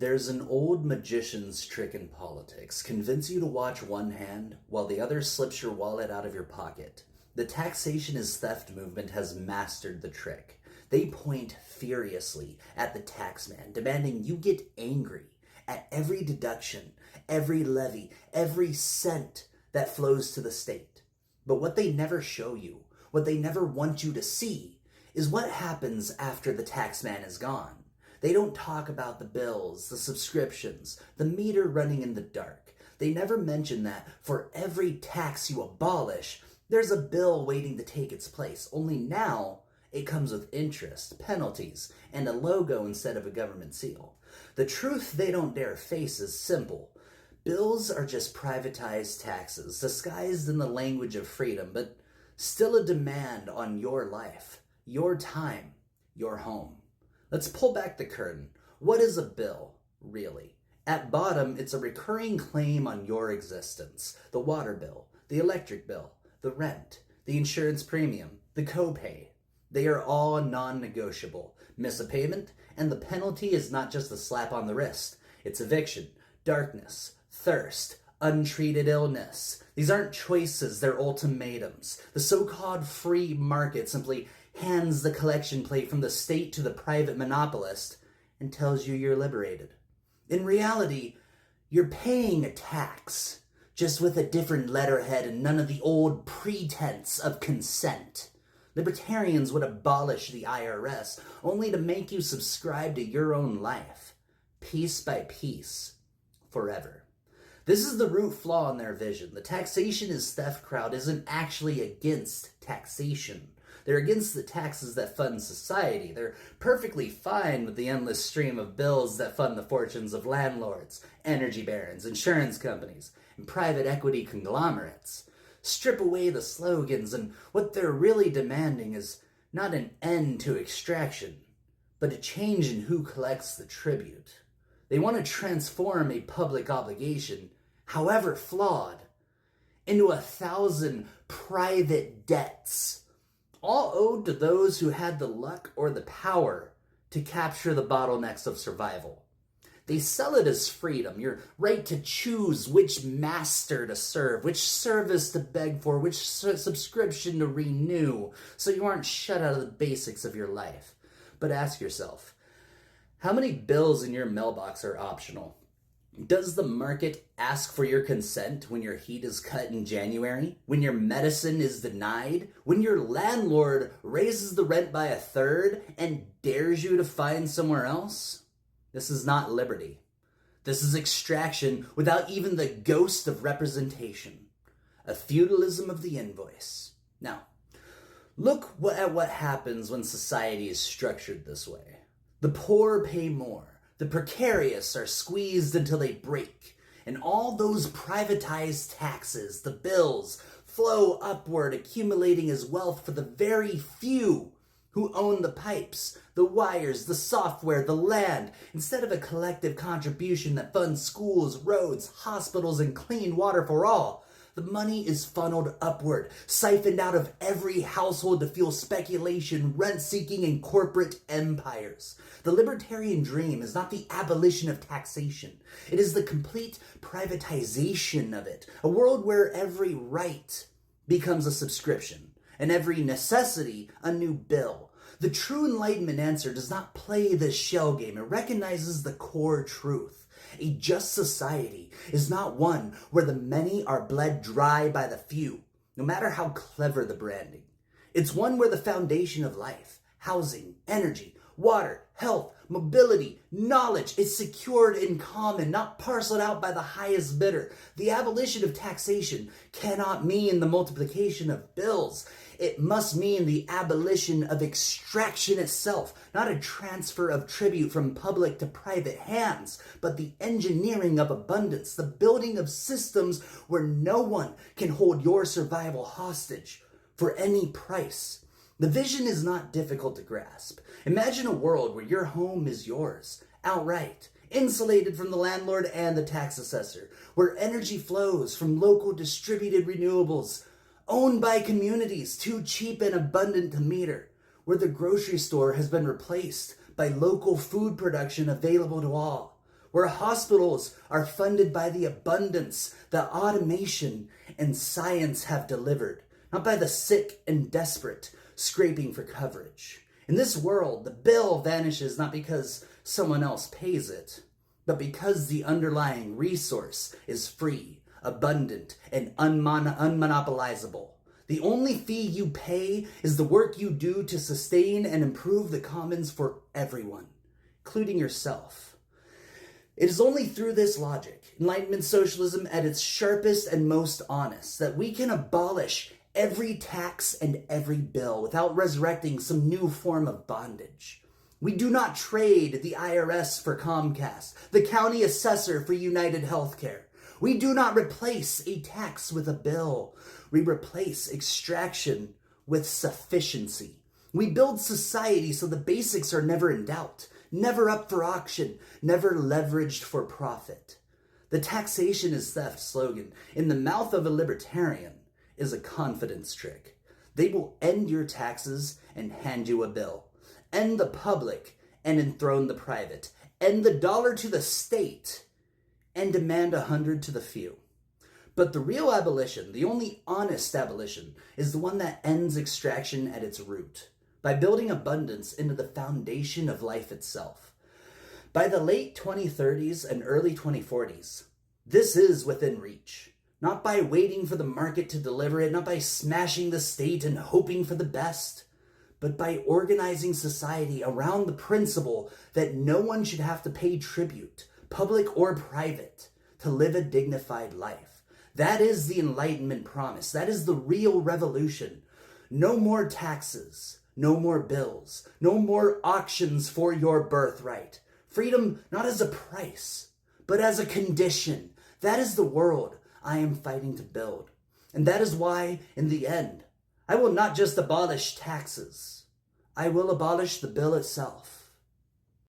There's an old magician's trick in politics. Convince you to watch one hand while the other slips your wallet out of your pocket. The taxation is theft movement has mastered the trick. They point furiously at the taxman, demanding you get angry at every deduction, every levy, every cent that flows to the state. But what they never show you, what they never want you to see, is what happens after the taxman is gone. They don't talk about the bills, the subscriptions, the meter running in the dark. They never mention that for every tax you abolish, there's a bill waiting to take its place. Only now, it comes with interest, penalties, and a logo instead of a government seal. The truth they don't dare face is simple. Bills are just privatized taxes, disguised in the language of freedom, but still a demand on your life, your time, your home. Let's pull back the curtain. What is a bill, really? At bottom, it's a recurring claim on your existence. The water bill, the electric bill, the rent, the insurance premium, the copay. They are all non-negotiable. Miss a payment, and the penalty is not just a slap on the wrist. It's eviction, darkness, thirst, untreated illness. These aren't choices, they're ultimatums. The so-called free market simply hands the collection plate from the state to the private monopolist and tells you you're liberated. In reality, you're paying a tax, just with a different letterhead and none of the old pretense of consent. Libertarians would abolish the IRS only to make you subscribe to your own life, piece by piece, forever. This is the root flaw in their vision. The taxation is theft crowd isn't actually against taxation. They're against the taxes that fund society. They're perfectly fine with the endless stream of bills that fund the fortunes of landlords, energy barons, insurance companies, and private equity conglomerates. Strip away the slogans, and what they're really demanding is not an end to extraction, but a change in who collects the tribute. They want to transform a public obligation, however flawed, into 1,000 private debts, all owed to those who had the luck or the power to capture the bottlenecks of survival. They sell it as freedom, your right to choose which master to serve, which service to beg for, which subscription to renew, so you aren't shut out of the basics of your life. But ask yourself, how many bills in your mailbox are optional? Does the market ask for your consent when your heat is cut in January? When your medicine is denied? When your landlord raises the rent by 1/3 and dares you to find somewhere else? This is not liberty. This is extraction without even the ghost of representation. A feudalism of the invoice. Now, look at what happens when society is structured this way. The poor pay more. The precarious are squeezed until they break, and all those privatized taxes, the bills, flow upward, accumulating as wealth for the very few who own the pipes, the wires, the software, the land, instead of a collective contribution that funds schools, roads, hospitals, and clean water for all. The money is funneled upward, siphoned out of every household to fuel speculation, rent-seeking, and corporate empires. The libertarian dream is not the abolition of taxation. It is the complete privatization of it. A world where every right becomes a subscription, and every necessity a new bill. The true Enlightenment answer does not play this shell game. It recognizes the core truth. A just society is not one where the many are bled dry by the few, no matter how clever the branding. It's one where the foundation of life, housing, energy, water, health, mobility, knowledge is secured in common, not parceled out by the highest bidder. The abolition of taxation cannot mean the multiplication of bills. It must mean the abolition of extraction itself, not a transfer of tribute from public to private hands, but the engineering of abundance, the building of systems where no one can hold your survival hostage for any price. The vision is not difficult to grasp. Imagine a world where your home is yours, outright, insulated from the landlord and the tax assessor, where energy flows from local distributed renewables, owned by communities too cheap and abundant to meter, where the grocery store has been replaced by local food production available to all, where hospitals are funded by the abundance that automation and science have delivered, not by the sick and desperate scraping for coverage. In this world, the bill vanishes not because someone else pays it, but because the underlying resource is free, abundant, and unmonopolizable. The only fee you pay is the work you do to sustain and improve the commons for everyone, including yourself. It is only through this logic, Enlightenment socialism at its sharpest and most honest, that we can abolish every tax and every bill without resurrecting some new form of bondage. We do not trade the IRS for Comcast, the county assessor for United Healthcare. We do not replace a tax with a bill. We replace extraction with sufficiency. We build society so the basics are never in doubt, never up for auction, never leveraged for profit. The taxation is theft slogan, in the mouth of a libertarian, is a confidence trick. They will end your taxes and hand you a bill. End the public and enthrone the private. End the dollar to the state and demand 100 to the few. But the real abolition, the only honest abolition, is the one that ends extraction at its root, by building abundance into the foundation of life itself. By the late 2030s and early 2040s, this is within reach. Not by waiting for the market to deliver it, not by smashing the state and hoping for the best, but by organizing society around the principle that no one should have to pay tribute, public or private, to live a dignified life. That is the Enlightenment promise. That is the real revolution. No more taxes, no more bills, no more auctions for your birthright. Freedom not as a price, but as a condition. That is the world I am fighting to build. And that is why, in the end, I will not just abolish taxes. I will abolish the bill itself.